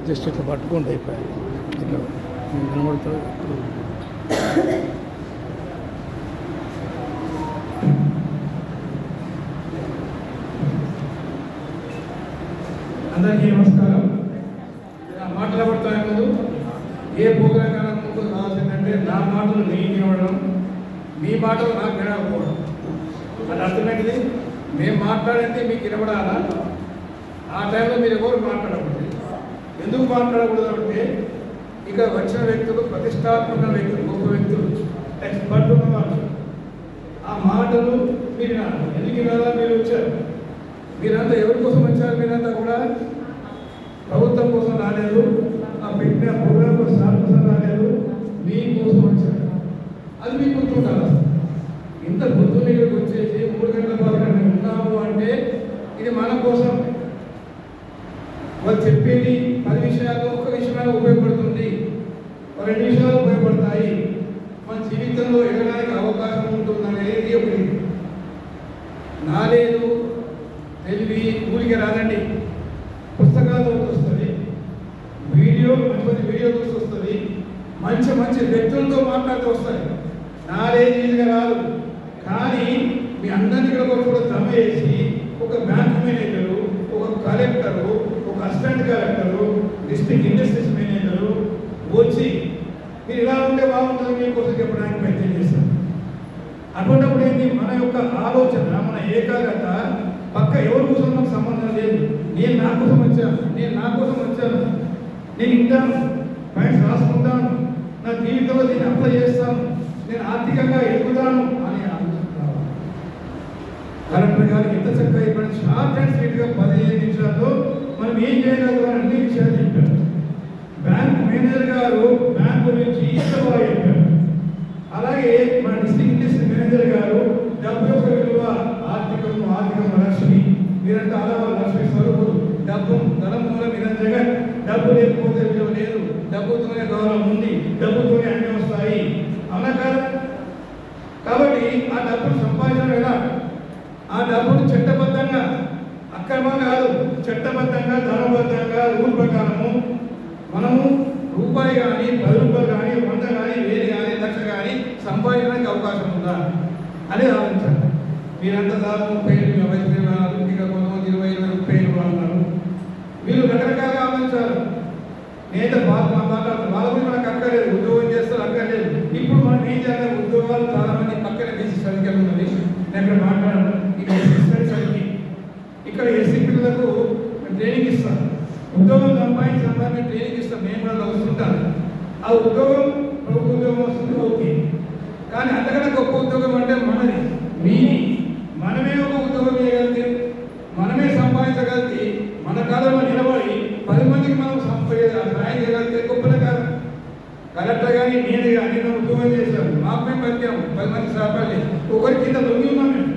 Just ఇట్లా పట్టుకుంటే అయిపోయాయి. ఇట్లా కనబడుతుంది. అందరికీ నమస్కారం. మాట్లాడబడతాయి ముందు ఏ ప్రోగ్రాం కన్నా ముందు కావాల్సిందంటే నా మాటలు నేను వినవడం, మీ మాటలు నాకు వినకపోవడం. అది అర్థమైంది. మేము మాట్లాడింది మీకు వినబడాలా? ఆ టైంలో మీరు ఎవరు మాట్లాడకూడదు. ఎందుకు మాట్లాడకూడదు అంటే ఇక వచ్చిన వ్యక్తులు ప్రతిష్టాత్మక వ్యక్తులు, గొప్ప వ్యక్తులు, ఎక్స్పర్ట్ ఉన్నవాళ్ళు. ఆ మాటలు మీరు ఎందుకు వినాలా? మీరు వచ్చారు, మీరంతా ఎవరి కోసం వచ్చారు? మీరంతా కూడా ప్రభుత్వం కోసం రాలేదు, ఆ పెట్టిన ప్రోగ్రాం సార్ కోసం రాలేదు, మీ కోసం వచ్చారు. అది మీకు గుర్తుండాలి. ఇంత పొద్దున్న ఇక్కడికి వచ్చేసి 3 గంటల పాటు మేము ఉన్నాము అంటే ఇది మన కోసం. వాళ్ళు చెప్పేది 10 విషయాలు, ఒక్క విషయాలు ఉపయోగపడుతుంది, 2 విషయాలు ఉపయోగపడతాయి, మన జీవితంలో ఎదగడానికి అవకాశం ఉంటుందనేది ఒకటి. నాలేదు తెలివి ఊరికి రాదండి. పుస్తకాలతో వస్తుంది, వీడియో మంచి వీడియో చూసి వస్తుంది, మంచి మంచి వ్యక్తులతో మాట్లాడుతూ వస్తాయి. నాలేజ్ ఈజీగా రాదు. కానీ మీ అందరినీ కూడా జమ చేసి ఒక బ్యాంక్ మేనేజరు, ఒక కలెక్టరు, ఒక assistant collector, district industries manager వచ్చి మీరు ఇలా ఉంటే బాగుంటుంది మీకోసం చెప్పడానికి ప్రయత్నం చేస్తారు. అటువంటిప్పుడు ఏంటి? మన యొక్క ఆలోచన, మన ఏకాగ్రత పక్క ఎవరి కోసం నాకు సంబంధం లేదు. నేను నా కోసం వచ్చాను, నేను ఇంటాను, పాయింట్స్ రాసుకుంటాను, నా జీవితంలో దీన్ని అప్లై చేస్తాను, నేను ఆర్థికంగా ఎదుగుతాను అని ఆలోచన. కలెక్టర్ గారు ఎంత చక్కగా ఇప్పుడు షార్ట్ అండ్ స్వీట్గా 15 నిమిషాల్లో మనం ఏం చేయగలదు అని అన్ని విషయాలు చెప్పారు. బ్యాంక్ మేనేజర్ గారు బ్యాంక్ గురించి ఎంత బాగా చెప్పారు. అలాగే మన డిస్ట్రిక్ట్ ఇండస్ట్రీ మేనేజర్ గారు డబ్బు యొక్క విలువ, ఆర్థికం లక్ష్మి, మీరంతా అలా లక్ష్మి స్వరూపుడు, డబ్బు ధనం మూలం ఇదం జగన్, డబ్బు లేకపోతే విలువ లేదు, డబ్బుతోనే గౌరవం ఉంది, డబ్బుతోనే అన్నీ వస్తాయి, అవునా కాదు? కాబట్టి ఆ డబ్బును సంపాదించడం ఎలా? ఆ డబ్బును చట్టబద్ధంగా, అక్రమంగా కాదు, చట్టబద్ధంగా, ధనబద్ధంగా, రూల్ ప్రకారము మనము రూపాయి కానీ, 10 రూపాయలు కానీ, 100 కానీ, 1000 కానీ, 1,00,000 కానీ సంపాదించడానికి అవకాశం ఉందా అనేది ఆలోచించాలి. మీరంతా దాదాపు 30 వయసు ఇంకా కొంతమంది 20, 30 అన్నారు. మీరు రకరకాలుగా ఆలోచించారు. నేనైతే మాట్లాడుతాను, వాళ్ళ గురించి మనకు అక్కర్లేదు, ఉద్యోగం చేస్తారు అక్కర్లేదు. ఇప్పుడు మనం ఏం చేయాలి? ఉద్యోగాలు చాలా మంది పక్కన బీసీ సర్కిల్ ఉన్నది, నేను ఇక్కడ మాట్లాడాను. ఇక్కడ ఇక్కడ ఎస్సీ పిల్లలకు ట్రైనింగ్ ఇస్తాను, ఉద్యోగం సంపాదించడానికి ట్రైనింగ్ ఇస్తాం. మేము కూడా వస్తుంటాను. ఆ ఉద్యోగం ప్రభుత్వ ఉద్యోగం వస్తుంది, ఓకే. కానీ అంతకన్నా గొప్ప ఉద్యోగం అంటే మనది, మనమే ఒక ఉద్యోగం చేయగలిగితే, మనమే సంపాదించగలిగితే, మన కాలంలో నిలబడి 10 మందికి మనం సహాయం చేయగలిగితే గొప్పలే కాదు. కలెక్టర్ కానీ నేను కానీ నేను ఉద్యోగం చేశాను, మాకు మేము బతికాము, 10 మంది సహాయం, ఒకరి కింద లొంగి ఉన్నాం, మేము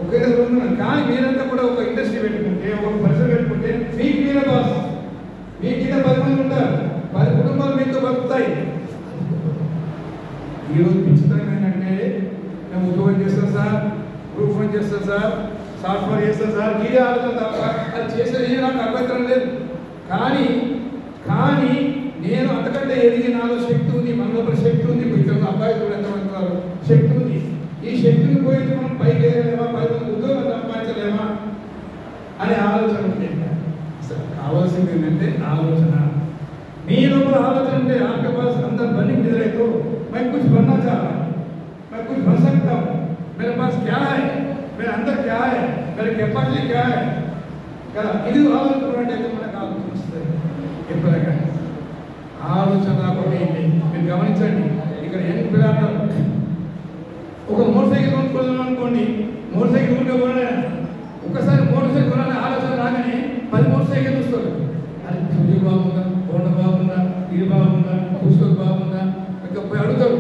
ఒకే ఉన్నాం. కానీ మీరంతా కూడా ఒక ఇండస్ట్రీ పెట్టుకుంటే, ఒక పరిశ్రమ పెట్టుకుంటే మీకు మీరే బాస్, మీ కింద 10 మంది ఉంటారు, 10 కుటుంబాలు మీతో బతుకుతాయి. ఈరోజు విచిత్రం ఏంటంటే మేము ఉద్యోగం చేస్తాం సార్, గ్రూప్ 1 చేస్తాం సార్, సాఫ్ట్వేర్ చేస్తాం సార్, మీరే ఆలోచన తప్ప అది చేసేది నాకు అభ్యంతరం లేదు. కానీ నేను అంతకంటే ఎదిగి నాలో శక్తి ఉంది, మన లోపల శక్తి ఉంది. ఇక్కడ అబ్బాయి కూడా ఎంతమంది శక్తి ఉంది. ఈ శక్తిని పోయి మనం పైకి ఎదగలేమా, 10 మంది ఉద్యోగం సంపాదించలేమా అనే ఆలోచన ఉంది. కావాల్సింది ఏంటంటే ఆలోచన. మీ లోపల ఆలోచన ఉంటే आपके पास अंदर बनी रहे तो मैं कुछ बनना चाह रहा हूँ, मैं कुछ बन सकता हूँ, मेरे पास क्या है, मेरे अंदर क्या है, मेरे कैपेसिटी क्या है కదా. ఇది ఆలోచన అంటే మనకు ఆలోచన వస్తుంది. ఎప్పుడైనా ఆలోచన రాకుండా మీరు గమనించండి. ఇక్కడ యంగ్ పిల్లలు ఒక మోటార్ సైకిల్ కొనుక్కోదాం అనుకోండి, మోటార్ సైకిల్ కొనుక్కోవాలి, ఒకసారి మోటార్ సైకిల్ కొనాలని ఆలోచన రాగానే 10 మోటార్ సైకిల్ చూస్తారు. అది సుజీ బాగుందా, హోండా బాగుందా, ఇది బాగుందా, పుష్కర్ బాగుందా, ఇంకా పోయి అడుగుతారు.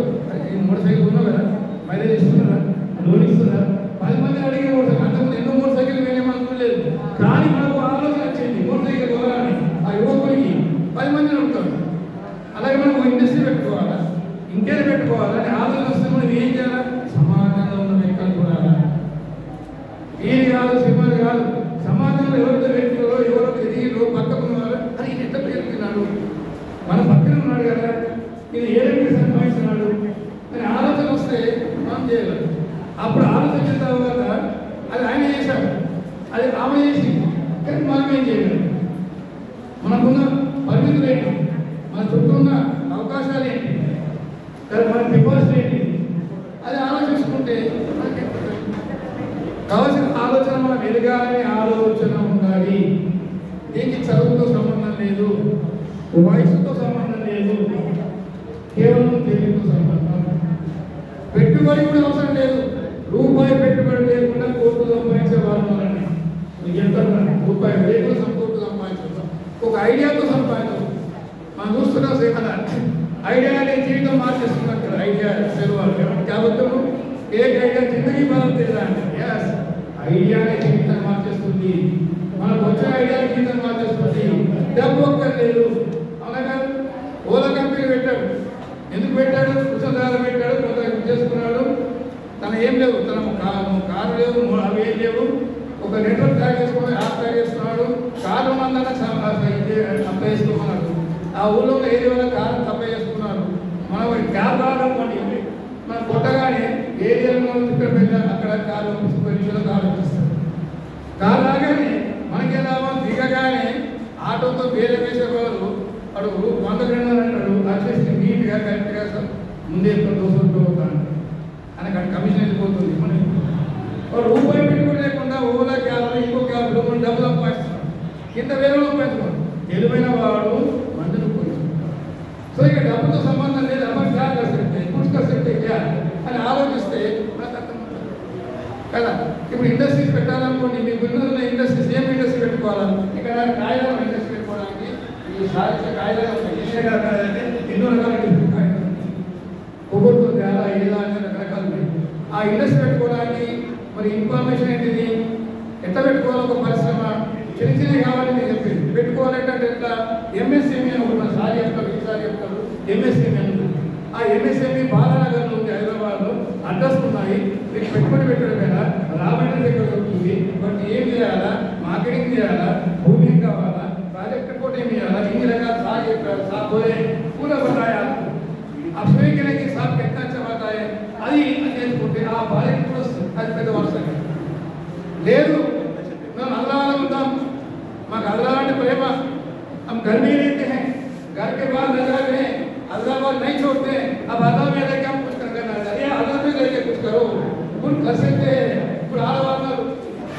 ఈ మోటార్ సైకిల్ కొన్నావు కదా, మైలేజ్ ఇస్తున్నారా, లోన్ ఇస్తున్నారా, 10 మంది అడిగే మోటార్ సైకిల్. అంతకుముందు ఎన్నో మోటార్ సైకిల్ వేయమనుకోలేదు. కానీ మనకు ఆలోచన వచ్చింది మోటార్ సైకిల్ కొనాలని. ఆ యువకుడికి 10 మందిని అడుగుతారు. అలాగే మనం ఇండస్ట్రీ పెట్టుకోవాలా, ఇంకేదో పెట్టుకోవాలని ఆలోచన వస్తే మనం ఏం చేయాలా? సమాజంలో ఉన్న వ్యక్తులు కూడా ఇది కాదు, సినిమాలు కాదు, సమాజంలో ఎవరితో వ్యక్తులు ఎవరో ఎదిగిలో పక్కకు కానీ మన డిపాజిట్ ఏంటి అది ఆలోచించుకుంటే కావాల్సిన ఆలోచన మనం ఎదగాలని ఆలోచన ఉండాలి. దీనికి చదువుతో సంబంధం లేదు, వయసుతో సంబంధం లేదు, కేవలం తెలివితో సంబంధం. పెట్టుబడి కూడా అవసరం లేదు. రూపాయి పెట్టుబడి లేకుండా కోట్లు సంపాదించే వాళ్ళు వాళ్ళని మీకు చెప్తాను. రూపాయి లేకుండా కోట్లు సంపాదించడం ఒక ఐడియాతో సంపాదించడం. మనం చూస్తున్నాం కదా, ఐడియా అనే జీవితం మార్చేస్తున్నాం కదా. ఐడియా సెలవు కాబట్టి ఏ ఐడియా జిందగీ బదలతేదా అంటే ఎస్, ఐడియా అనే జీవితాన్ని మార్చేస్తుంది. మనకు వచ్చిన ఐడియా జీవితం మార్చేస్తుంది. డబ్బు ఒక్కర్లేదు. అలాగా ఓలా కంపెనీ పెట్టాడు. ఎందుకు పెట్టాడు? కృష్ణదార పెట్టాడు, కొంత చేసుకున్నాడు. తన ఏం లేవు, తన కారు లేవు, అవి ఏం లేవు. ఒక నెట్వర్క్ తయారు చేసుకుని యాప్ తయారు చేస్తున్నాడు. కారు మందన అప్లై చేసుకోమన్నాడు. ఆ ఊళ్ళో ఏరియాలో కారు అప్లై చేసుకున్నారు. మనం క్యాబ్ రావాలనుకోండి, మనం కొట్టగానే ఏరియాలో ఇక్కడ వెళ్ళా అక్కడ కారు నిమిషంలో కారు వచ్చేస్తారు. కారు రాగానే మనకి లాభం, దిగగానే ఆటోతో వేరే వేసేవాళ్ళు వాడు 100 అంటాడు. వచ్చేసి నీట్గా కరెక్ట్గా ముందే దోసుకుంటూ పోతాడు. అని కమిషన్ వెళ్ళిపోతుంది. మనం వాడు రూపాయి పెట్టుబడి లేకుండా ఓలా క్యాబ్లో ఇంకో క్యాబ్లో మనం డబ్బులు సంపాదిస్తున్నాం. కింద వేరే సంపాదించుకోండి. తెలివైన వాడు మందులు పోయించుకుంటాడు. సో ఇక డబ్బుతో సంబంధం లేదు. అమ్మ క్యా కసెక్తే కుछ कर सकते क्या అని ఆలోచిస్తే నాకు అర్థం కదా. ఇప్పుడు ఇండస్ట్రీస్ పెట్టాలనుకోండి, మీ బిల్లున్న ఇండస్ట్రీస్ ఏం ఇండస్ట్రీ పెట్టుకోవాలా? ఇక్కడ కాయలు ఇండస్ట్రీ పెట్టుకోవడానికి ఈ సాధించ కాయలు అంటే ఎన్నో రకాల డిఫరెంట్ కాయలు కొబ్బరితో తేడా ఏదా అనే రకరకాలు ఉన్నాయి. ఆ ఇండస్ట్రీ పెట్టుకోవడానికి మరి ఇన్ఫర్మేషన్ ఏంటిది, ఎట్లా పెట్టుకోవాలి? ఒక పరిశ్రమ చిన్న చిన్నవి కావాలని నేను చెప్పింది. పెట్టుకోవాలంటే ఎట్లా? ఎంఎస్ఎంఈ అని ఒకటి సారి చెప్తారు, ఈసారి చెప్తారు. ఎంఎస్ఎంఈ అని ఆ ఎంఎస్ఎంఈ బాలానగర్లో ఉంది, హైదరాబాద్లో. అడ్రస్ ఉన్నాయి. మీకు పెట్టుబడి పెట్టడమేనా, రాబడి దగ్గర దొరుకుతుంది. బట్ ఏం చేయాలా? మార్కెటింగ్ చేయాలా? భూమి ఏం కావాలా? ప్రాజెక్ట్ రిపోర్ట్ ఏం చేయాలా? ఇన్ని రకాల సార్ చెప్పారు. సార్ పోయే పూల బతాయా आप स्वयं के लिए साहब कितना अच्छा बात है అది చేసుకుంటే ఆ బాధ్యత కూడా అది పెద్ద వర్షం లేదు. మేము అల్లాహ్ ఉంటాం, మాకు అల్లాహ్ అంటే ప్రేమ. हम घर में रहते हैं, घर के बाहर न जाते हैं, अल्लाह बात नहीं छोड़ते. अब अल्लाह में रह के हम कुछ करना चाहिए, अल्लाह में रह के कुछ करो. कुछ कर सकते हैं. ఇప్పుడు ఆడవాళ్ళు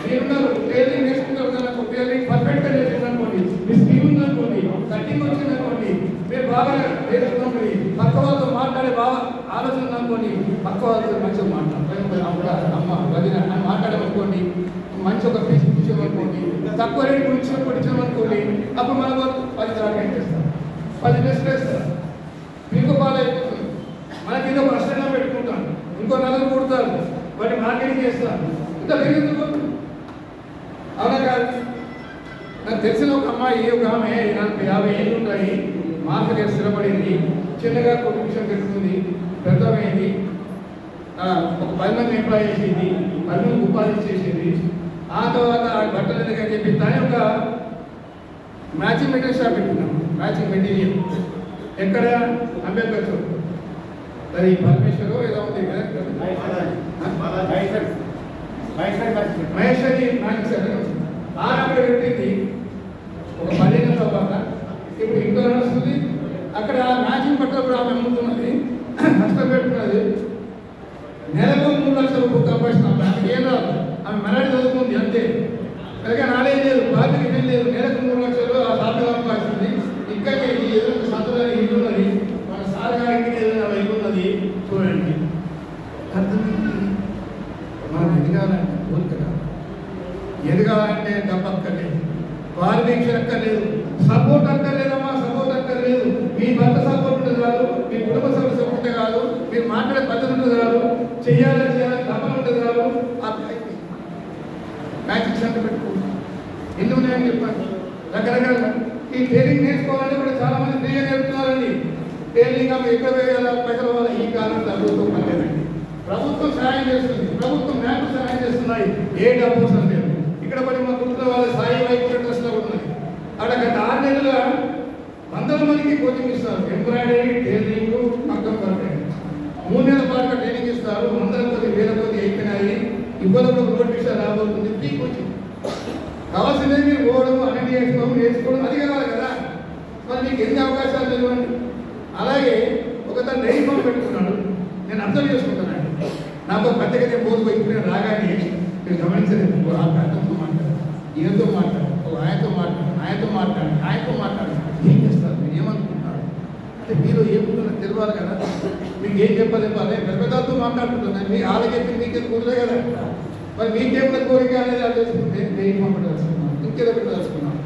మీరున్నారు, టైలరింగ్ నేర్చుకుంటారు, టైలరింగ్ పర్ఫెక్ట్గా నేర్చుకున్నానుకోండి, మీ స్కీమ్ ఉందనుకోండి, కటింగ్ వచ్చిందనుకోండి, మీరు బాగా నేర్చుకున్నాం. పక్క వాళ్ళతో మాట్లాడే బాగా ఆలోచన అనుకోండి, పక్క వాళ్ళతో మంచిగా మాట్లాడాలి. అమ్మ వదిన అని మాట్లాడమనుకోండి, మంచి ఒక పీస్ కూర్చోమనుకోండి, తక్కువ రేటు కూర్చోమనుకోండి, అప్పుడు మన వాళ్ళు 10 టార్గెట్ చేస్తారు, 10 లిస్ట్ వేస్తారు. మీకు బాగా అయిపోతుంది. మనకి ఇంకో ప్రశ్న పెట్టుకుంటాను, ఇంకో నలుగురు కుడతారు, వాటి మార్కెటింగ్ చేస్తారు. ఇంత పెరుగుతుంది. అవునా కాదు? నాకు తెలిసిన ఒక అమ్మాయి, ఒక ఆమె 50 ఏళ్ళు ఉంటాయి, మార్కెట్ స్థిరపడింది, చిన్నగా కుటుంబం పెట్టుకుంది, పెద్దమైంది. ఒక 10 మంది ఎంప్లాయ్ చేసింది, 10 మంది ఉపాధి చేసింది. ఆ తర్వాత బట్టలు ఎందుకని చెప్పి దాని ఒక మ్యాచింగ్ మెటీరియల్ షాప్ పెట్టుకున్నాం. మ్యాచింగ్ మెటీరియల్ ఎక్కడ? అంబేద్కర్ చౌక్. అది పరమేశ్వరు ఏదో ఉంది కదా, మహేశ్వరి మ్యాచింగ్. అక్కడ పెట్టింది ఒక 10 ఏళ్ళ తర్వాత. ఇప్పుడు ఇంట్లో నడుస్తుంది. అక్కడ మ్యాచింగ్ బట్టలు ఆమె అమ్ముతున్నది, కష్టపెట్టుకున్నది. నెలకు 3 లక్షల రూపాయలు సంపాదిస్తున్నాం. ఆమె ఏం రాదు, ఆమె మరాఠీ చదువుకుంది అంతే. అలాగే నాలేజ్ లేదు, బాధ్యత లేదు. నెలకు 3 లక్షలు ఆ షాప్లో సంపాదిస్తుంది. ఇక్కడ ఎదురు సంతలో ఇల్లు ఉన్నది, మన సార్ గారికి ఏదైనా వైపు ఉన్నది. చూడండి, మనం ఎదగాలంటే కోరిక కాదు. ఎదగాలంటే డబ్బు అక్కర్లేదు, క్వాలిఫికేషన్ అక్కర్లేదు, సపోర్ట్ అక్కర్లేదమ్మా, సపోర్ట్ అక్కర్లేదు. మీ భర్త సపోర్ట్ ఉంటుంది కాదు, మీ కుటుంబ సభ్యుల సపోర్ట్ కాదు, మీరు మాట్లాడే పద్ధతి ఉంటుంది కాదు, చేయాలని తపన ఉంటుంది కాదు. మ్యాచింగ్ సెంటర్ పెట్టుకోండి. ఎందుకు నేను చెప్పాను రకరకాల. ఈ ట్రైనింగ్ నేర్చుకోవాలంటే కూడా చాలా మంది ఫ్రీగా నేర్పుతున్నారండి. ట్రైనింగ్ ఆమె ఎక్కడ వేయాలా, పైసలు వల్ల ఈ కాలం ప్రభుత్వం పనిలేదండి. ప్రభుత్వం సహాయం చేస్తుంది, ప్రభుత్వం మ్యాప్ సహాయం చేస్తున్నాయి. ఏ డబ్బు అవసరం లేదు. ఇక్కడ పడి మా కుటుంబ వాళ్ళ సాయి వైపు ట్రస్ట్లో ఉన్నాయి. అక్కడ గత 6 నెలలుగా 100 మందికి కోచింగ్ ఇస్తారు. ఎంబ్రాయిడరీ, టైలరింగ్, మగ్గం వర్క్. 3 నెలల పాటుగా ట్రైనింగ్ ఇస్తారు. 100 కొద్ది 1000 కొద్ది అయిపోయినాయి. ఇవ్వడంలో నోటిఫికేషన్ రాబోతుంది. Free coaching. కావాల్సిందే మీరు పోవడం, అటెండ్ చేసుకోవడం, నేర్చుకోవడం, అది కావాలి కదా. మరి మీకు ఎన్ని అవకాశాలు తెలియండి. అలాగే ఒక తను డైరీ ఫామ్ పెట్టుకున్నాడు. నేను అర్థం చేసుకుంటున్నాను. నాకు ప్రత్యేకత పోదు ఇప్పుడు రాగానే మీరు గమనించలేదు. ఆ అర్థంతో మాట్లాడు, ఈయనతో మాట్లాడు, ఆయనతో మాట్లాడు, ఆయనతో మాట్లాడు. ఏం చేస్తారు? మీరు ఏమనుకుంటున్నారు అంటే మీరు ఏముంటుందో తెలియాలి కదా. మీకు ఏం చెప్పాలి? పెద్దతో మాట్లాడుతున్నాను. మీ ఆలోచించి మీకే కుదరదు కదా. మరి మీకేమున్న కోరిక అనేది అది తెలుసుకుంటే డైరీ ఫామ్ పెట్టదలుచుకున్నాం, ఇంకేదో పెట్టదలుచుకున్నాం.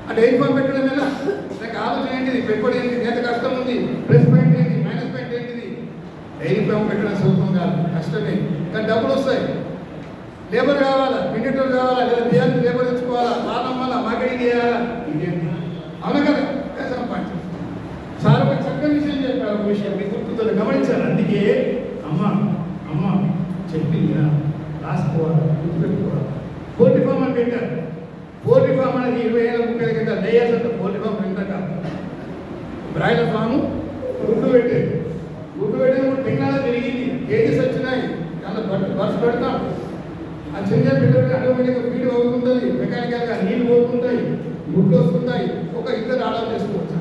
ఆ డైరీ ఫామ్ పెట్టడం ఎలా? నాకు ఆలోచన ఏంటిది, పెట్టుబడి ఏంటిది, ఎంత కష్టం ఉంది, ప్లస్ పాయింట్ ఏంటి, మైనస్ పాయింట్ ఏంటిది. డైరీ ఫామ్ పెట్టడం సులభం కాదు, కష్టమే. కానీ డబ్బులు వస్తాయి. లేబర్ కావాలా, పిండిటోలు కావాలా, లేదా బియ్యాన్ని లేబర్ తెచ్చుకోవాలా, పాలన వల్ల మార్కెటింగ్ చేయాలా, ఇదేంటి అవునా కదా. పాయింట్ సార్ ఒక చక్కని విషయం చెప్పారు. ఒక విషయం మీకు గుర్తుతో గమనించాలి. అందుకే అమ్మ చెప్పింది రాసుకోవాలి, గుర్తుపెట్టుకోవాలి. పోల్ట్రీ ఫామ్ అని పెట్టారు. పోల్ట్రీ ఫామ్ అనేది 20,000-30,000 గంటలు లేయర్స్ అంటే పోల్ట్రీ ఫామ్ పెట్టాక బ్రాయిలర్ ఫాము గుడ్డు పెట్టేది. గుడ్డు పెట్టేది టెక్నాలజీ పెరిగింది, కేజెస్ వచ్చినాయి, దాంట్లో బర్స్ పెడతాం. ఆ చిన్న పిల్లలకి ఆటోమేటిక్గా ఫీడ్ అవుతుంటుంది, మెకానికల్గా నీళ్ళు పోతుంటాయి, గుడ్లు వస్తుంటాయి. ఒక ఇద్దరు ఆర్డర్ చేసుకోవచ్చు.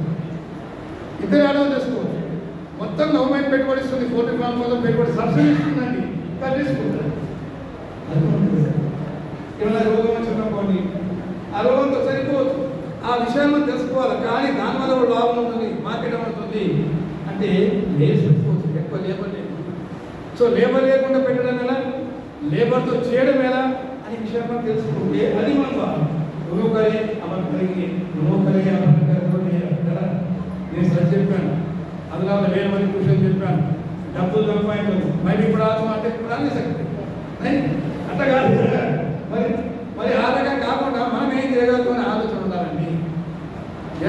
మొత్తం గవర్నమెంట్ పెట్టుబడి ఇస్తుంది. పోల్ట్రీ ఫామ్ కోసం పెట్టుబడి సబ్సిడీ ఇస్తుందండి, తీసుకుంటారు. ఏమైనా రోగం వచ్చినప్పుడు ఆ రోగంతో సరిపోవచ్చు. ఆ విషయాన్ని తెలుసుకోవాలి. కానీ దానివల్ల కూడా లాభం ఉంటుంది, మార్కెట్ అవుతుంది అంటే నేర్చుకోవచ్చు. ఎక్కువ లేబర్ లేదు. సో లేబర్ లేకుండా పెట్టడం ఎలా, లేబర్తో చేయడం ఎలా అనే విషయాన్ని తెలుసుకుంటే అది మన బాధ. రుణోకరే అమలు కలిగి కదా. నేను సరి చెప్పాను, అందులో 1000 మంది కూర్చొని చెప్పాను. డబ్బులు సంపాదించదు మరి ఇప్పుడు అంటే ఇప్పుడు అన్నీ సరే అట్లా కాదు కదా. మరి ఆ రకంగా కాకుండా మనం ఏం చేయగలుగుతామని ఆలోచన ఉండాలండి.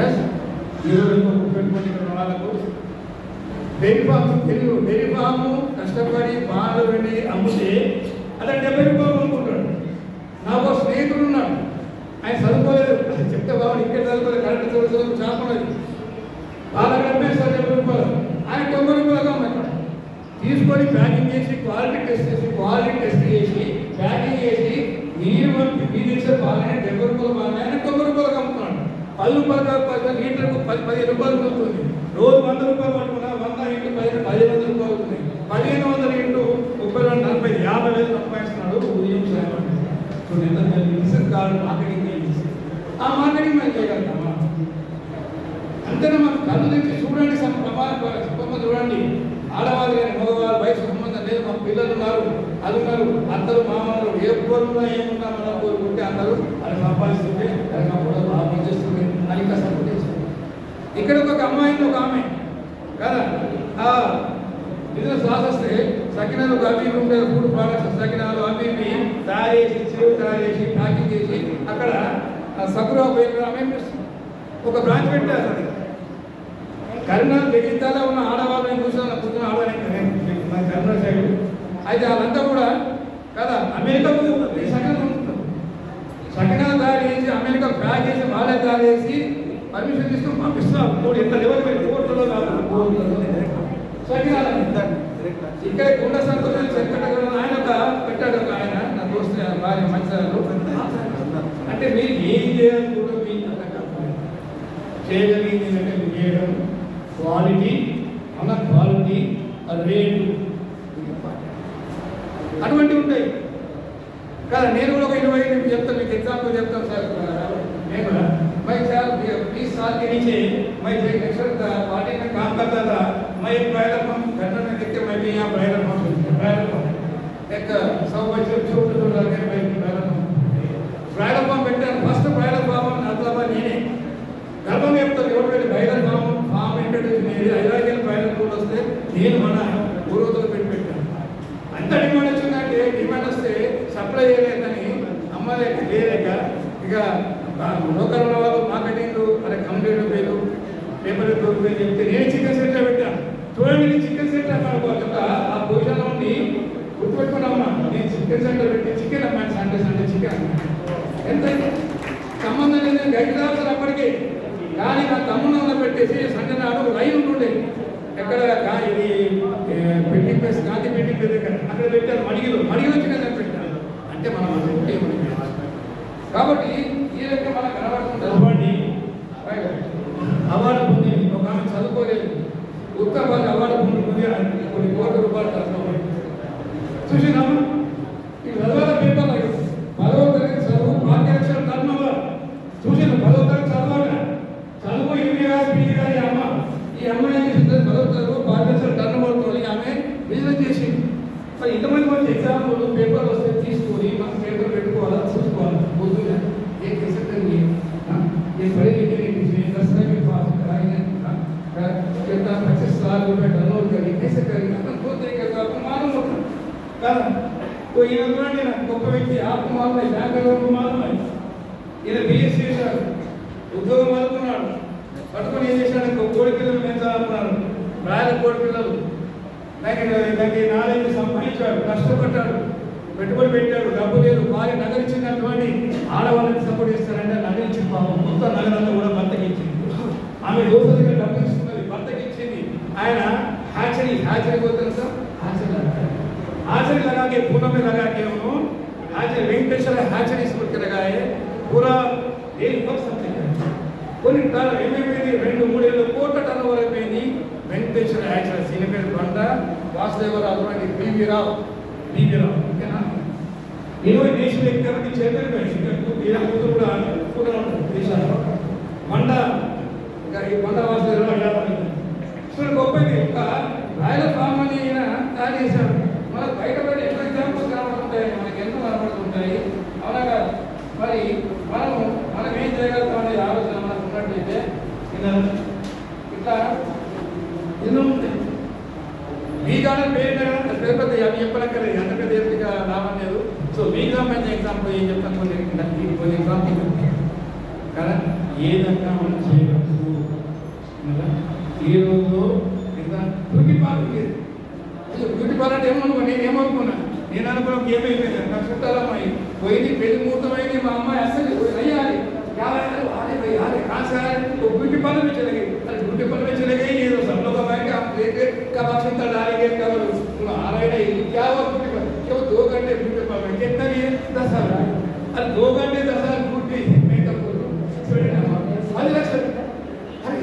ఎస్ ఈరోజు గుర్తుపెట్టుకోండి. ఇక్కడ వాళ్ళకు డైరీ ఫామ్ కష్టపడి పాలు వెళ్ళి అమ్మితే అతను 70 రూపాయలు కొనుక్కుంటాడు. నాకు ఒక స్నేహితుడు ఉన్నాడు, ఆయన చదువుకోలేదు. చెప్తే బాబు ఇక్కడ చదువుకోలేదు, కరెక్ట్ చదువు చాపలేదు. వాళ్ళకి అమ్మేస్తారు 70 రూపాయలు, ఆయన 90 రూపాయలుగా అమ్మాడు. తీసుకొని ప్యాకింగ్ చేసి క్వాలిటీ టెస్ట్ చేసి ప్యాకింగ్ చేసి మీరు ఇచ్చే బాగానే 70 రూపాయలు బాగానే 90 రూపాయలకు అమ్ముతున్నాడు. 10 రూపాయలు లీటర్కు 15 రూపాయలు అవుతుంది. రోజు 100 రూపాయలు పట్టుకున్నా 100 ఇంటూ 1500 రూపాయలు అవుతుంది. 1500 ఇంటూ 30 40 50,000 సంపాదిస్తున్నాడు ఉదయం సాయం. సో నేను కాదు మార్కెటింగ్ చేసి ఆ మార్కెటింగ్ మనం చేయగలుగుతామా? అంతేనా? మనం కళ్ళు తెచ్చి చూడండి, ప్రమాదం చూడండి. ఆడవాళ్ళు కానీ మగవాళ్ళు వయసు సంబంధం లేదు. మా పిల్లలు ఉన్నారు, అది ఉన్నారు, అత్తలు మామలు ఏమున్నా మనం కోరుకుంటే అందరూ అది సంపాదిస్తుంటే అది కూడా బాగా చేస్తుంది అని ఇంకా సపోర్ట్ చేస్తుంది. ఇక్కడ ఒక అమ్మాయిని ఒక ఆమె కదా బిజినెస్ లాస్ వస్తే సకినాలు అవి ఉండే ఫుడ్ ప్రోడక్ట్స్ సకినాలు అవి తయారు చేసి చెరువు తయారు చేసి ప్యాకింగ్ చేసి అక్కడ సకురా ఆమె ఒక బ్రాంచ్ పెట్టారు. కరీంనగర్ జగిత్యాలలో ఉన్న ఆడవాళ్ళని చూసిన పొద్దున ఆడవాళ్ళని కరీంనగర్ సైడ్ అయితే వాళ్ళంతా కూడా కదా అమెరికాకు సకినాలు తయారు చేసి అమెరికా ప్యాక్ చేసి వాళ్ళే తయారు చేసి పర్మిషన్ తీసుకుని పంపిస్తున్నారు. మూడు ఎంత లెవెల్ మీద కోర్టులో ఇక్కడ గుండె సంతోషం ఆయన పెట్టాడు. ఒక ఆయన నా దోస్తు భార్య మంచిదారు అంటే మీరు ఏం చేయాలనుకుంటే మీకు చేయగలిగింది అంటే మీరు చేయడం క్వాలిటీ రేటు అటువంటివి ఉంటాయి కదా. నేను కూడా ఒక 20 చెప్తాను, మీకు ఎగ్జాంపుల్ చెప్తాను సార్. నేను కూడా मैं चार 20 साल के नीचे मैं पार्टी में काम करता था. मैं एक ब्रायलर फार्म घर में देखते, मैं भी यहाँ ब्रायलर फार्म एक 100 बच्चे छोटे लड़के ब्रायलर फार्म పెట్టాను. ఫస్ట్ బ్రాయిలర్ ఫామ్ అట్లా నేనే గర్వంగా చెప్తాను. ఎవరు బ్రాయిలర్ ఫామ్ ఇంట్రడ్యూస్ చేసి 5,000 బ్రాయిలర్ కూడా వస్తే నేను మన ఊరోజులు పెట్టాను. అంత డిమాండ్ వచ్చిందంటే డిమాండ్ వస్తే సప్లై చేయలేదని అమ్మలేక చేయలేక ఇక లోకల్ ఉన్న వాళ్ళు మార్కెటింగ్ అదే కంప్లీట్ పేరు పేపర్ పేరు చెప్తే నేను చికెన్ సెంటర్ పెట్టాను. చూడండి, నేను చికెన్ సెంటర్ ఆ పొజిషన్లో ఉండి గుర్తుపెట్టుకున్నామా, నేను చికెన్ సెంటర్ పెట్టి చికెన్ అమ్మాను. సండే చికెన్ ఎంత సంబంధం లేదు. గైడ్ రాస్తారు అప్పటికే. కానీ నా తమ్ముడు పెట్టేసి సండే నాడు లైన్ ఉంటుండే ఎక్కడ ఇది పెట్టి ప్లేస్ గాంధీ పెట్టి ప్లేస్ దగ్గర అక్కడ పెట్టారు. మడిగిలో చికెన్ పెట్టాను. అంటే మనం అనుకుంటే కాబట్టి ఈ రకంగా మనకు కనబడుతుంది. అవార్డు పొంది ఒక ఆమె చదువుకోలేదు, ఉత్తర అవార్డు పొందుతుంది, కొన్ని కోట్ల రూపాయలు చూసినామా ఈ చదవాల పేపర్లు పదవ తరగతి చదువు భాగ్యరక్షణ టర్నోవర్ చూసిన పదవ తరగతి చదవాలి చదువు ఎంఏ కాదు పీజీ కాదు ఈ అమ్మ ఏం చేసింది పదవ తరగతి భాగ్యరక్షణ టర్నోవర్తో ఆమె బిజినెస్ చేసింది మరి ఇంతమంది మంచి ఎగ్జాంపుల్ పేపర్లు వస్తే తీసుకొని మనం పేపర్ పెట్టుకోవాలా చూసుకోవాలి పొద్దున్న ఏ కేసెట్ ये बड़े लिखे लिखे 10 लाख के पास कराएंगे कितना 25 लाख रुपए टर्नओवर करेंगे कैसे करेंगे अपन दो तरीके का आपको मालूम होता है तो ये उन्होंने ना गొప్ప వ్యక్తి आपको मालूम है बैंकर को मालूम है ये बीएससी చేశారు ఉద్యోగం అనుకున్నాడు పట్టుకొని ఏం చేశాడు కోడి పిల్లలు పెంచాలనుకున్నాడు రాయల కోడి పిల్లలు దానికి నాలెడ్జ్ సంపాదించాడు కష్టపడ్డాడు పెట్టుబడి పెట్టాడు డబ్బు లేదు భార్య నగరించినటువంటి ఆడవాళ్ళని సపోర్ట్ చేస్తారంటే నగరించిన పాపం మొత్తం నగరంలో కూడా భర్తకి ఇచ్చింది ఆమె రోజుగా డబ్బు ఇస్తున్నది భర్తకి ఇచ్చింది ఆయన హ్యాచరీ పోతుంది సార్ हैचरी लगा के पूना में लगा के उन्होंने हैचरी वेंकटेश्वर हैचरी स्कूल के लगाए पूरा एक वर्ष समझ కొన్ని ఏమేమి 2-3 కోట్ల టర్నోవర్ అయిపోయింది వెంకటేశ్వర హ్యాచరీ సినిమేర్ బండ వాసుదేవరావు అని బీవీ రావు ఓకేనా ఇరవై దేశం ఎక్కడికి చైర్మన్ ఇలా కూడా దేశాలు బండ ఈ బండ వాసుదేవరావు చూడండి గొప్పది ఒక రాయల ఫార్మని ఈయన తయారు చేశాడు మనకు బయట ఎన్నో ఎగ్జాంపుల్స్ కనబడుతుంటాయి మనకి ఎన్నో కనబడుతుంటాయి అవునా కాదు మరి మనం ఏం చేయగలుగుతాం అనే ఆలోచన మనకు ఉన్నట్లయితే ఇట్లా ఎన్నో ఉంటాయి వీగానం పేరు పెద్ద అవి చెప్పనక్కర్లేదు ఎంత పెద్ద ఎత్తుగా లాభం లేదు సో వీగా మంచి ఎగ్జాంపుల్ ఏం చెప్తాను కొన్ని ఎగ్జాంపుల్ కదా ఏదన్నా మనం చేయవచ్చు ఈ రోజు బ్యూటీ పార్లర్ అంటే నేనేమనుకున్నా నేను అనుకున్నా ఏమైపోయింది నా చుట్టాలమ్మాయి పోయింది పెళ్లి ముహూర్తమైంది మా అమ్మాయి అసలు అయ్యాలి ब्यूटी पार्लर में चले गए ब्यूटी पार्लर में चले गए ये तो सब लोग कब चिंता डालेंगे कब आ रहे नहीं क्या हुआ ब्यूटी पार्लर क्या 2 घंटे ब्यूटी पार्लर में कितना लिए 10,000 अरे 2 घंटे 10,000 ब्यूटी मेकअप 10 లక్షలు అరే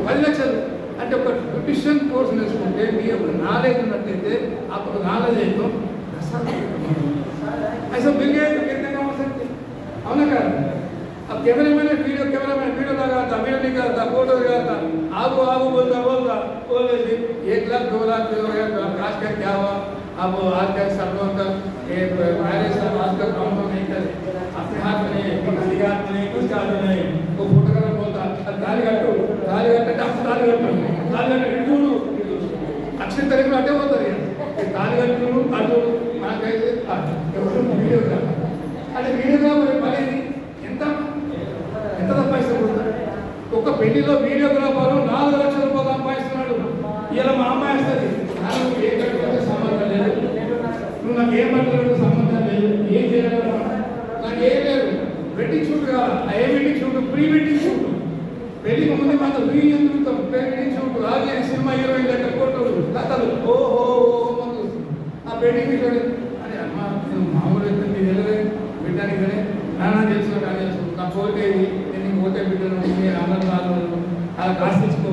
10 లక్షలు అంటే ఒక బ్యూటిషియన్ కోర్స్ నేర్చుకుంటే మీ యొక్క నాలెడ్జ్ ఉన్నట్లయితే అప్పుడు నాలెడ్జ్ అయితే ऐसा मिल गया तो कितने कमा सकते అవునా కదా अब कैमरामैन वीडियो लगाता वीडियो निकालता फोटो लगाता आगो बोलता बोले 1 लाख 2 लाख काश का क्या हुआ अब आज का सब लोग मैरिज आजकल काउंट नहीं करे अपने हाथ में नहीं किसी हाथ में नहीं किसका हाथ में नहीं वो फोटोग्राफर बोलता ताली कट्टू अक्षर तरीके अटे होता है ताली कट्टू अटू మనకైతే వీడియోగ్రాఫర్ అంటే వీడియోగ్రాఫర్ పని ఎంత సంపాదిస్తున్నాడు ఒక పెళ్లిలో వీడియోగ్రాఫర్ 4 లక్షల రూపాయలు సంపాదిస్తున్నాడు ఇలా మా అమ్మాయి వస్తుంది నాకు ఏ కట్టుకుంటే సంబంధం లేదు నువ్వు నాకు ఏ పట్టుకుంటే సంబంధం లేదు ఏం చేయగలరు నాకు ఏం లేదు వెడ్డింగ్ షూట్ కావాలి ఏ wedding shoot pre wedding shoot పెళ్లికి ముందు మాత్రం ప్రీ వెడ్డింగ్ షూట్ అలాగే సినిమా హీరోయిన్ దగ్గర ఫోటోలు కథలు ఓహో ఆ వెడ్డింగ్ అరే అమ్మ మామూలు వెళ్ళలేదు బిడ్డానికి కానీ నాన్న తెలుసు కానీ తెలుసు నా కోరికేది నేను పోతే బిడ్డను ఆనందాలు అలా కాస్తించుకో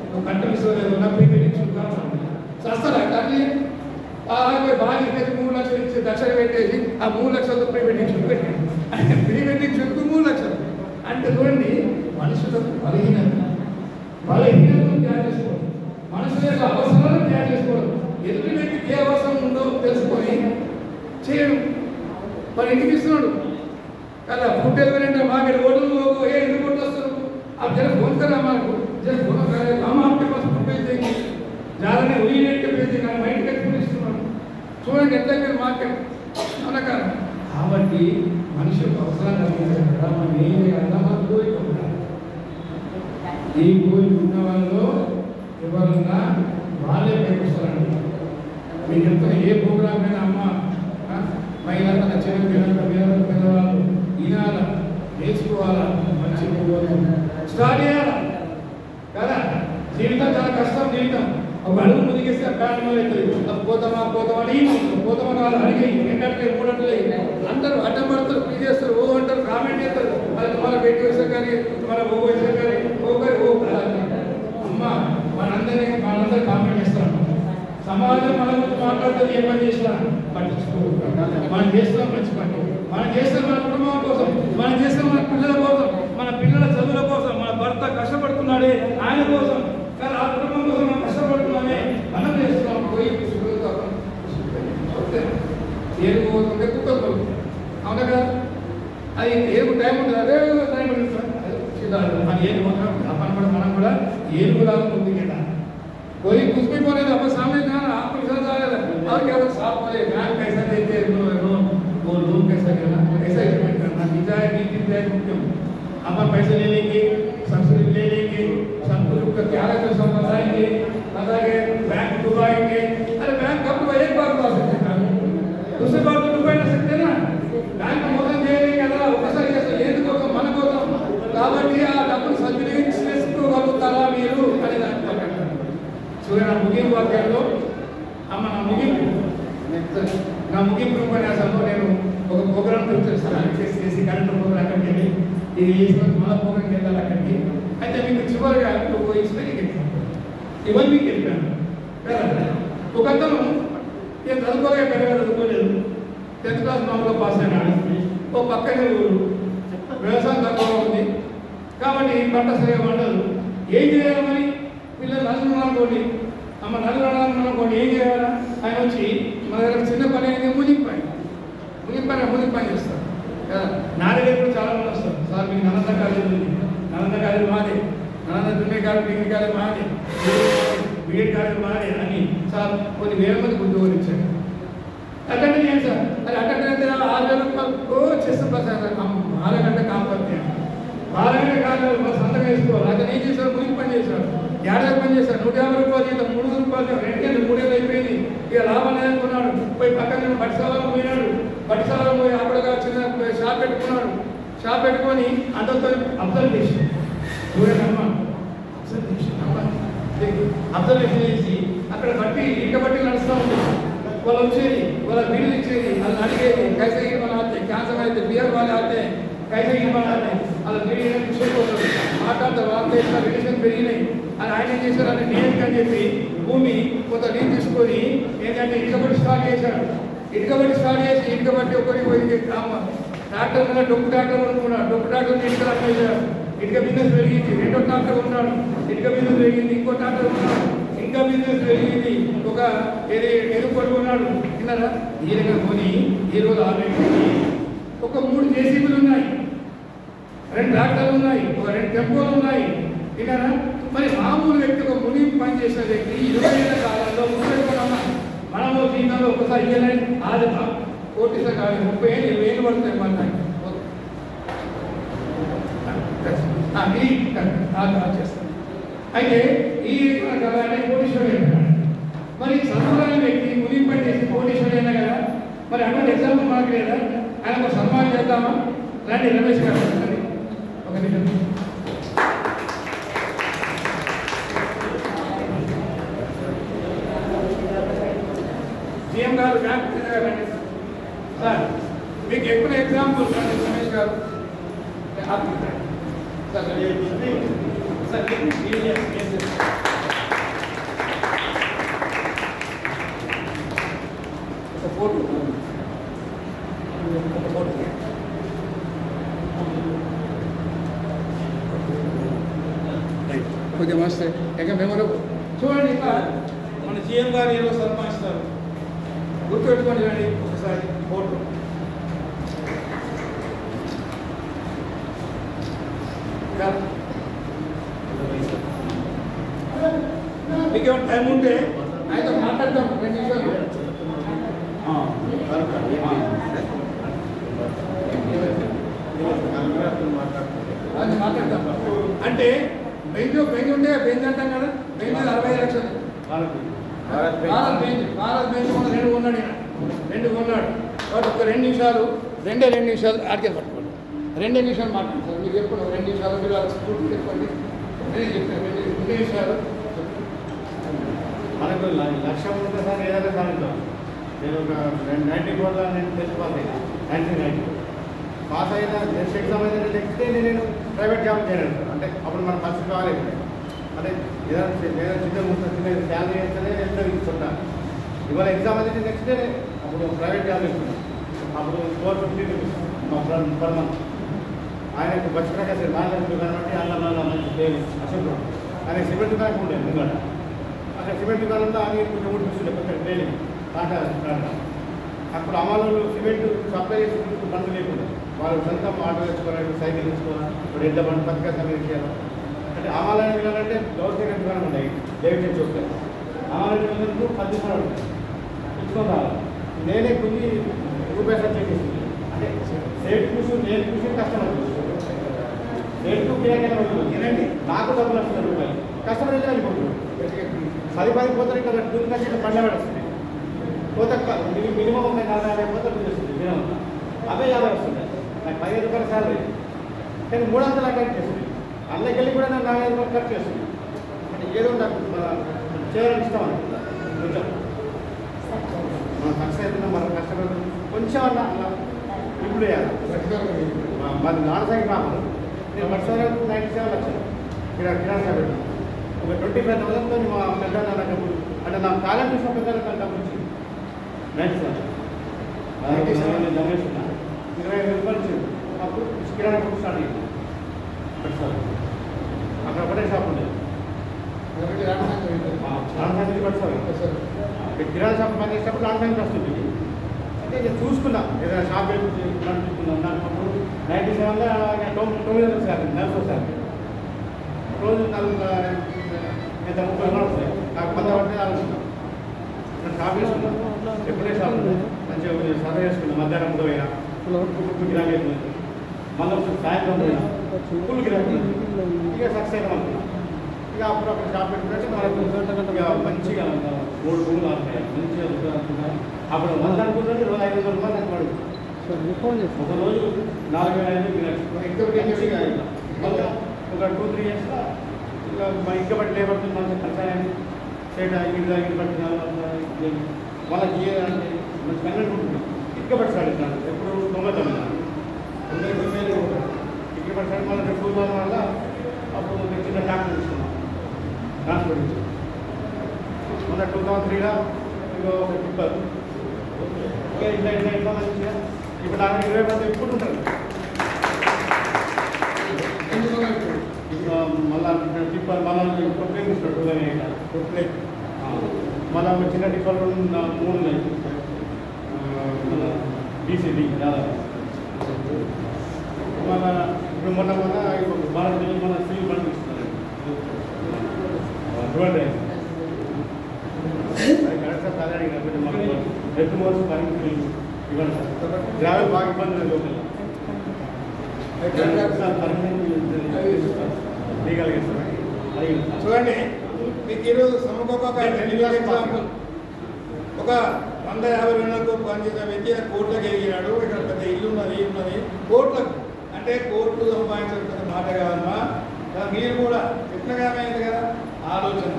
నువ్వు కట్టమిసుకోలేదు నా ప్రీ వెడ్డింగ్ షూట్ కావాలి చేస్తారా కానీ భార్య 3 లక్షలు ఇచ్చి దక్షిణ పెట్టేసి ఆ 3 లక్షలతో ప్రీ వెడ్డింగ్ షూట్ పెట్టాడు ప్రీ వెడ్డింగ్ షూట్కు 3 లక్షలు అంటే చూడండి మనుషులకు బలహీనతను తయారు చేసుకోవడం మనుషుల యొక్క అవసరాలను తయారు చేసుకోవడం ఎదుటి వ్యక్తికి ఏ అవసరం ఉందో తెలుసుకొని చేయడం మరి ఇంటికి ఇస్తున్నాడు కదా ఫుడ్ డెలివరీ అంటే మాకు హోటల్ ఎందుకు ఫుడ్ వస్తారు आप जरा फोन करा हमारे को जब फोन करे हम आपके पास फुट भेज देंगे ज़्यादा नहीं वही रेट के भेज देंगे माइंड के फुट इస్తున్నాడు చూడండి ఎంత మీరు మార్కెట్ అవునా కదా కాబట్టి మనిషికి అవసరం కలిగించారు మనం ఏం చేయాలన్నా కోరిక ఉండాలి ఈ కోరిక ఉన్న వాళ్ళు ఎవరన్నా వాళ్ళే పైకొస్తారండి మీరు చెప్తున్న ఏ ప్రోగ్రామ్ అయినా అమ్మ మహిళలకు నచ్చిన పెద్దవాళ్ళు ఈనాల నేర్చుకోవాలా మంచి స్టార్ట్ చేయాలా కదా జీవితం చాలా కష్టం జీవితం ఒక అడుగు ముందుకేస్తే ప్రాణం అవుతుంది పోతామా అని వాళ్ళు అడిగి ఏంటంటే 3 అట్లే అందరూ అడ్డం పడతారు పీ చేస్తారు ఓ అంటారు కామెంట్ చేస్తారు అది మన పెట్టి వేసాం కానీ మన ఓ వేసాం కానీ ఓ అమ్మ మనందరూ కామెంట్ చేస్తాం సమాజం మన గురించి మాట్లాడుతుంది ఏ పని చేసినా పట్టించుకోవాలి. మనం చేస్తాం మంచి పని, మనం చేస్తాం మన కుటుంబం కోసం, మనం చేస్తాం మన పిల్లల కోసం, మన పిల్లల చదువుల కోసం. మన భర్త కష్టపడుతున్నాడే ఆయన కోసం, కానీ ఆ కుటుంబం కోసం మనం కష్టపడుతున్నామే, మనం చేస్తున్నాం. పోయి ఏరుకు పోతుంటే కుక్కలు పోతుంది, అవునా కదా? అది ఏరుకు టైం ఉంటుంది, అదే టైం ఉంటుంది. అది ఏరు మాత్రం మనం కూడా ఏరుగులాగా ముందుకెళ్ళాలి. कोई कुछ भी बोले तो अपन सामने जाना आपको विश्वास आएगा और क्या साफ बोले बैंक कैसा देते वो लोन कैसा करना, कैसा इस्तेमाल करना, निजाय नीति निजाय मुख्य। अपन पैसे ले लेंगे, सब्सिडी ले लेंगे, सब कुछ का क्या है तो सब बताएंगे, बताएंगे बैंक डुबाएंगे। अरे बैंक कब तो एक बार डुबा सकते हैं, दूसरी बार तो डुबा नहीं सकते ना। बैंक मोदन చేయాలి కదా, ఒకసారి చేస్తే ఎందుకోసం మన కోసం కాబట్టి ఆ డబ్బును సద్వినియోగం చేసుకోగలుగుతారా మీరు అని దాన్ని చూడండి. నా ముగింపు వాక్యాల్లో నా ముగింపు ఉపన్యాసంలో నేను ఒక ప్రోగ్రామ్ చూపిస్తాను, చేసి కరెంట్ ప్రోగ్రామ్ అక్కడికి వెళ్ళి ఇది వేసుకొని మళ్ళీ ప్రోగ్రామ్కి వెళ్ళాలి అక్కడికి. అయితే మీకు చివరిగా ఇస్పెలింగ్ చెప్పాను, ఇవన్నీ మీకు చెప్పాను కదా. ఒక అతను నేను చదువుకోలేక పెద్దగా చదువుకోలేదు, 10th క్లాస్ మామూలుగా పాస్ అయినాడు. ఓ పక్కనే ఊరు, వ్యవసాయం తక్కువ ఉంది కాబట్టి పంట సరిగా పండదు. ఏం చేయాలని పిల్లలు నలుగురు అనుకోండి, అమ్మ నలుగురు అనుకోండి, ఏం చేయాలా? ఆయన వచ్చి మన దగ్గర చిన్న పని అనేది మునిగి పని చేస్తారు కదా. నా దగ్గర కూడా చాలా మంది వస్తారు, సార్ మీకు నలంద కాలేజ్ ఉంది, నలంద కాలేజ్ మాదే, Nalanda junior college, degree college మాదే, బీఎడ్ కాలేజ్ మాదే అని సార్ కొన్ని వేల మంది ఉద్యోగాలు ఇచ్చారు. అటెండ్ చేయండి సార్, అది అటెండ్ అయితే 6,000 రూపాయలు చేస్తున్నారు సార్. 12 గంట కాకపోతే 12 గంట కాదు, సంతకం వేసుకోవాలి. అతను ఏం చేశారు? మునిగి పని చేశాడు, ఏడాది పని చేశాడు, 150 రూపాయలు జీతం, 300 రూపాయలు, 2 ఏళ్ళు అయిపోయింది. ఇక లాభం లేదనుకున్నాడు, పోయి పక్కన బట్టిసాలను పోయినాడు. బట్టిసాలను పోయి అప్పుడుగా చిన్న షాప్ పెట్టుకున్నాడు. షాప్ పెట్టుకొని అందరితో అబ్జర్వేషన్ చేసి అక్కడ ఇంక బట్టి నడుస్తూ ఉంటుంది. వాళ్ళు వచ్చేది, వాళ్ళ బిల్లు ఇచ్చేది, వాళ్ళని అడిగేది, కైసే ఇవ్వాలి ఆతే, క్యాన్సర్ అయితే బియర్ వాళ్ళు ఆతే, కైసే ఇవ్వాలి ఆతే, వాళ్ళ బిల్లు ఇచ్చేపోతారు. మాట్లాడితే వాళ్ళ రిలేషన్ పెరిగినాయి. అది ఆయన ఏం చేశారు అంటే నేను అని చెప్పి భూమి కొంత నీళ్ళు తీసుకొని ఏంటంటే ఇటుకబట్టి స్టార్ట్ చేశాడు. ఇటుకబట్టి స్టార్ట్ చేసి ఇటుకబట్టి ఒకరికి ట్రాక్టర్ మీద డొక్కు ట్రాక్టర్ కొనుక్కున్నాడు. డొక్కు ట్రాక్టర్ ఇటుక రమ్మేశాడు. ఇటుక బిజినెస్ పెరిగింది. 2వ ట్రాక్టర్ ఉన్నాడు, ఇటుక బిజినెస్ పెరిగింది. ఇంకో ట్రాక్టర్ ఉన్నాడు, ఇంకా బిజినెస్ పెరిగింది. ఒక ఎరువు పట్టుకున్నాడు. విన్నారా? ఈ రకంగా కొని ఈరోజు ఒక 3 జేసీబీలు ఉన్నాయి, 2 ట్రాక్టర్లు ఉన్నాయి, ఒక 2 టెంపోలు ఉన్నాయి. విన్నారా? మరి మామూలు వ్యక్తి, ఒక మునిగి పని చేసిన వ్యక్తి 20 ఏళ్ల కాలంలో 30 మనలో జీవితంలో ఒకసారి ఇయ్యలేదు. అది కోటిసా కాదు, 30 ఏళ్ళు 20 ఏళ్ళు పడుతుంది మన చేస్తాను. అయితే ఈ కదా కోటీశ్వరుడు అయినాడు. మరి చదువురాని వ్యక్తి మునిగి పని చేసి కోటీశ్వరుడు అయినా కదా, మరి అటువంటి ఎగ్జాంపుల్ మనకు లేదా? ఆయన ఒక సన్మానం చేద్దామా? రండి రమేష్ గారు, ఒక నిమిషం. సీఎం గారు సార్ మీకు ఎక్కువ ఎగ్జాంపుల్ రమేష్ గారు కొంచెం వస్తే ఎక్కడ మెమొరబుల్ చూడండి. ఇక్కడ మన సీఎం గారు ఈరోజు సన్మానిస్తారు, గుర్తుపెట్టుకొని రండి ఒకసారి ఫోటో. మీకు ఏమైనా టైం ఉంటే ఆయనతో మాట్లాడతాం 2 నిమిషాలు. అది మాట్లాడతాం. అంటే బెంచ్ ఉంటే బెంచ్ అంటాం కదా, బెంచ్ 65 లక్షలు. భారత్ బెంచ్ మన 2 కొన్నాడు, 2 కొన్నాడు. వాడు ఒక 2 నిమిషాలు, 2 నిమిషాలు ఆడికే పట్టుకోండి. 2 నిమిషాలు మాట్లాడతారు. మీకు ఎప్పుడు 2 నిమిషాలు మీరు స్కూటీ చెప్పండి. నేను చెప్తాను 2 నిమిషాలు. మనకు లక్ష్యం ఉంటే సార్ ఏదైనా సాధిద్దాం. నేను ఒక 94 నేను తెలిసిపోతాయి. 1990 పాస్ అయిన నెక్స్ట్ ఎగ్జామ్ అయితే నెక్స్ట్ డే నేను ప్రైవేట్ జాబ్ చేయలేదు. అంటే అప్పుడు మన పరిస్థితి కాలేదు. అంటే ఏదైనా చిన్న శాలరీ వేస్తేనే ఎంత తీసుకుంటాను. ఇవాళ ఎగ్జామ్ అనేది నెక్స్ట్ డే అప్పుడు ప్రైవేట్ జాబ్ ఇస్తున్నాం. అప్పుడు 450 రూపీస్ పర్ మంత్. ఆయనకు బస్ ప్రకాశ్ నాలుగు దుకాణం అంటే అల్ల మంచి పేరు అసలు ఆయన సిమెంట్ దుకాణం ఉండేది ముంగట. అక్కడ సిమెంట్ దుకాణంలో ఆయన కొంచెం ఊడిపిస్తుండే కొంచెం డైలీ టాటా అప్పుడు అమలు సిమెంట్ సప్లై చేసి బండ్లు లేకుండా వాళ్ళు సొంతం ఆటో తెచ్చుకోవాలి, సైకిల్ తెచ్చుకోవాలి, ఇప్పుడు ఎడ్ల బండి పథకాలు సమీక్షారు. అంటే అమలని వెళ్ళాలంటే గౌరవ దుకాణం ఉన్నాయి డేవిడ్ చౌక్. అమలని వెళ్ళినప్పుడు 10 రూపాయలు ఉంటాయి తెచ్చుకొని రావాలి. నేనే కొన్ని రూపాయలు సబ్జెక్ట్ చేసింది. అంటే సేఫ్ కూర్చొని నేను కూర్చొని కస్టమర్ రేటు వినండి నాకు డబ్బులు వస్తుంది రూపాయలు కస్టమర్ అయితే వెళ్ళిపోతుంది. 10 పోతే ఇక్కడ టూర్ కలిసి ఇక్కడ పండుగ వస్తుంది. పోతే మినిమం ఒక 40 పోతే వస్తుంది మినిమం. అవే 50 వస్తుంది. నాకు 15 రూపాయల శాలరీ కానీ 300 ఖర్చు చేస్తుంది. అందులోకి వెళ్ళి కూడా నాకు 40 రూపాయలు ఖర్చు చేస్తుంది. అంటే ఏదో నాకు చేయాలని ఇష్టం అనుకుంటా. కొంచెం మనం సక్సెస్ అవుతున్నాం, మన కష్టపడ కొంచెం అన్న అలా ఇప్పుడు మన నాన్నసాగి మామూలు నేను వర్షాలకు 97 లక్షలు కిరాణా షాప్ ఒక 25,000తో మా పెద్ద నా డబ్బులు అంటే నా కాలం చూసిన పెద్దలు నాకు డబ్బులు వచ్చింది 97 జమేస్తున్నా 25,000 రూపాయలు వచ్చింది. అప్పుడు కిరాణా షాప్ స్టార్ట్ అయ్యింది. అక్కడ ఒకటే షాప్ ఉండేది నాన్నసాగి పట్టుకోవాలి. కిరాణా షాప్ పని చేసేటప్పుడు నాన్నసాగి వస్తుంది. అంటే నేను చూసుకున్నా ఏదైనా షాప్ చూసుకున్నాను. దాంట్లో 97లో 9 శాతం 40 శాతం రోజు 30 వస్తాయి. నాకు 10 పడితే ఆలోచిస్తాను. నేను షాప్ చేసుకున్నాను. ఎప్పుడే షాప్ మంచిగా సర్వ చేసుకున్నాను. మధ్యాహ్నం కూడా పోయినా గిరాకీ అవుతుంది. మళ్ళీ సాయంత్రం పోయినా ఫుల్ గిరాకీ ఇక సక్సెస్ అయినా అనుకున్నాను. ఇక అప్పుడు అక్కడ షాప్ పెట్టుకుంటే మనకు ఇక మంచిగా 3 రూములు అవుతాయి మంచిగా అనుకున్నాను. అప్పుడు 100 అనుకుంటే రోజు 500 రూపాయలు నాకు పడుతుంది. ఒక రోజు 4,500 మళ్ళీ ఒక 2-3 ఇయర్స్లో ఇలా మా ఇంక బట్టి లేబర్తో మంచి ఖర్చాయని సేట ఇల్లు బట్టి వాళ్ళకి అంటే మంచి కన్వెంట్ ఉంటుంది. ఇక్క బట్టి సాడిస్తున్నాను ఎప్పుడు 99 ఇక్కడ బట్టి సాడి మళ్ళీ 2000 వల్ల అప్పుడు ఒక చిన్న ట్రాక్టర్ తీసుకున్నాం ట్రాన్స్పోర్ట్ ఇచ్చి మొన్న 2003లో ఇంకో ఒక టిప్పర్ ఇంకా ఇట్లా మంచిగా ఇప్పుడు నాకు 20 మంది ఎప్పుడు ఉంటారు. మళ్ళీ టిప్పర్ మళ్ళీ కొట్లేకి ఇస్తాడు కొట్లేక్ మళ్ళీ చిన్న టిప్పర్ 3 ఉన్నాయి బీసీడీ దాదాపు. మళ్ళీ ఇప్పుడు మొన్న భారత మన స్టీల్ బండి ఇస్తున్నారు కరెక్ట్ సార్ కాదు అడిగిన కొంచెం మాకు హెల్త్ మోర్స్ పని ఇవ్వండి సార్. గ్రావెల్ బాగా ఇబ్బంది లేదు లోకల్ చూడండి. మీకు ఈరోజు సమూహంగా ఎగ్జాంపుల్ ఒక 150 నెలలకు పనిచేసిన వ్యక్తి కోట్లకు ఎదిగినాడు. ఇక్కడ పెద్ద ఇల్లు ఉన్నది కోట్లకు అంటే కోట్లు సంపాదించిన మాట కాదమ్మా. మీరు కూడా ఎట్లాగామైంది కదా ఆలోచన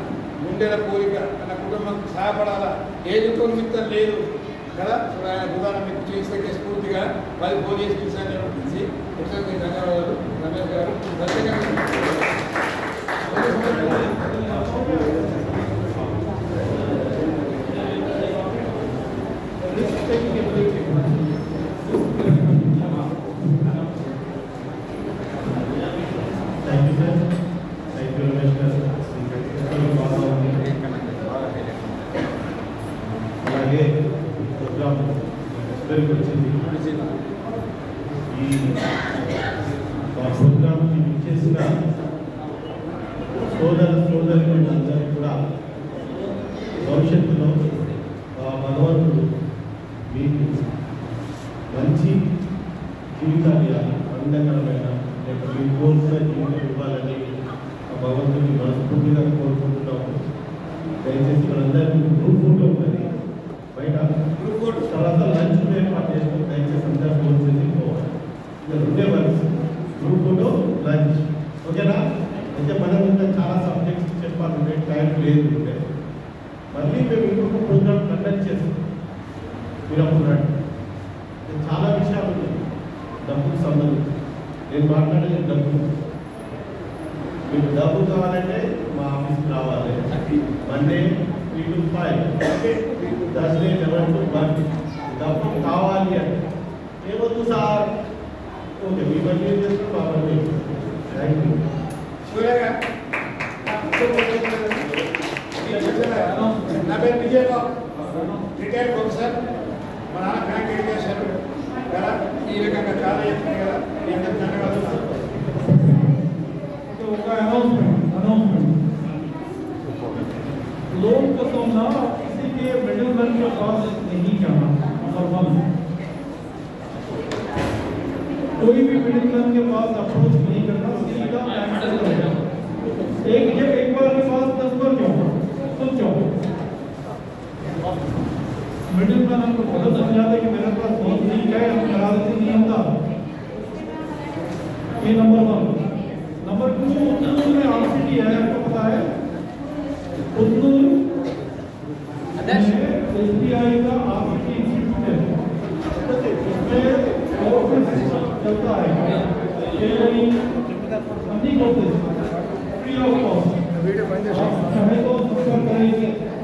గుండెల కోరిక తన కుటుంబం సహాయపడాలా ఏదితో మిత్తం లేదు కదా. ఆయన ఉదాహరణ మీకు చేస్తే స్ఫూర్తిగా 10 పోలీస్ పిలిచి ధన్యవాదాలు రమేష్ గారు. అలాగే ప్రోగ్రామ్ వచ్చింది. ఈ ప్రోగ్రామ్కి చేసిన సోదరులందరికీ కూడా భవిష్యత్తులో భగవంతుడు మీకు మంచి జీవితాన్ని ఆనందకరమైన లేక మీ కోరుకున్న జీవితం ఇవ్వాలని భగవంతుని మనస్ఫూర్తిగా కోరుకుంటున్నాము. దయచేసి మనందరికీ గ్రూప్ ఫోటో ఉన్నది బయట గ్రూప్ ఫోటో తర్వాత లంచ్ ఏర్పాటు చేసుకుని దయచేసి అందరూ ఫోన్ చేసి పోవాలి. ఇక్కడ ఉండే వరకు గ్రూప్ ఫోటో లంచ్ ఓకేనా. అయితే మనం ఇంకా చాలా సబ్జెక్ట్స్ చెప్పాలంటే టైం లేదు. మళ్ళీ మేము ఇంకొక ప్రోగ్రామ్ కండక్ట్ చేస్తాం. మీరు అప్పుడు చాలా విషయాలు ఉన్నాయి డబ్బుకు సంబంధించి. నేను మాట్లాడేది డబ్బు. మీకు డబ్బు కావాలంటే మా ఆఫీస్కి రావాలి. Monday 3 to 5 okay Thursday 11 to 1 డబ్బు కావాలి అంటే ఏమొద్దు సార్ ఓకే మీ పని ఏం చేస్తారు మా పని థ్యాంక్ యూ చూడగా నా పేరు విజయబాబు రిటైర్డ్ ప్రొఫెసర్ మా నాన్న బ్యాంక్ ఎడ్ చేశారు కదా ఈ రకంగా చాలా చెప్తుంది కదా మీ అందరికీ ధన్యవాదాలు ఒక अनाउंसमेंट लोन को सोना किसी के मिडिलमैन के पास नहीं जाना नंबर 1 कोई भी मिडिलमैन के पास अप्रोच नहीं करना सीधा बैंक से करो एक बार के पास 10 बार क्यों सोचो मिडिलमैन हमको बहुत समझाते कि मेरे पास बहुत नहीं है हम करा देते नहीं होता ये नंबर 1 नंबर 2 उन्नूर में आरसीटी है आपको पता है उन्नूर एसबीआई का आरसीटी इंस्टीट्यूट है उसमें ऑफिस चलता है फ्री ऑफ कॉस्ट चाहे तो सब्सक्राइब करेंगे